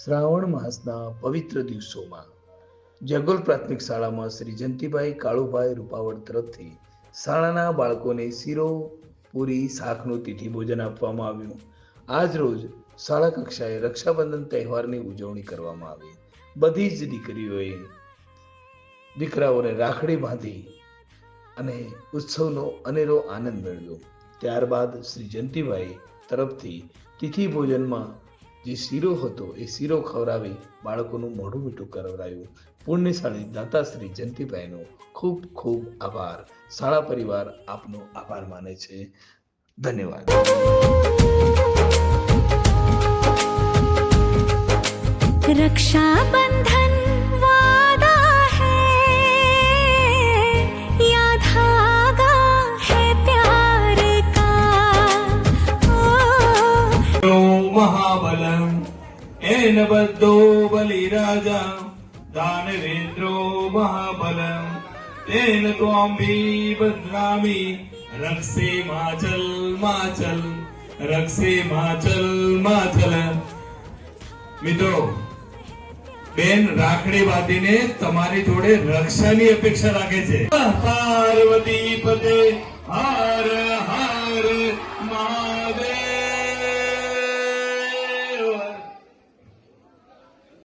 શ્રાવણ માસના પવિત્ર દિવસોમાં જગોલ પ્રાથમિક શાળામાં શ્રી જયંતિભાઈ કાળુભાઈ રૂપાવળ તરફથી શાળાના બાળકોને શીરો પૂરી શાકનું તિથિ ભોજન આપવામાં આવ્યું. આજ રોજ શાળા કક્ષાએ રક્ષાબંધન તહેવારની ઉજવણી કરવામાં આવી. બધી જ દીકરીઓએ દીકરાઓને રાખડી બાંધી અને ઉત્સવનો અનેરો આનંદ મેળવ્યો. ત્યારબાદ શ્રી જયંતિભાઈ તરફથી તિથિ ભોજનમાં જે શીરો હતો એ શીરો ખવડાવી બાળકોનું મોઢું મીઠું કરાવરાયું. પુણ્યશાળી દાતા શ્રી જયંતિભાઈનો ખૂબ ખૂબ આભાર. શાળા પરિવાર આપનો આભાર માને છે. ધન્યવાદ. रक्षाबंधन वादा है या धागा है प्यार का महाबलम एन बद्धो बलिराजा दानवेन्द्रो महाबलम तेन त्वाम्बी बध्नामि रक्षे माचल माचल रक्षे माचल माचल. મિત્રો, બેન રાખડી બાંધીને તમારી જોડે રક્ષાની અપેક્ષા રાખે છે. પાર્વતી પતે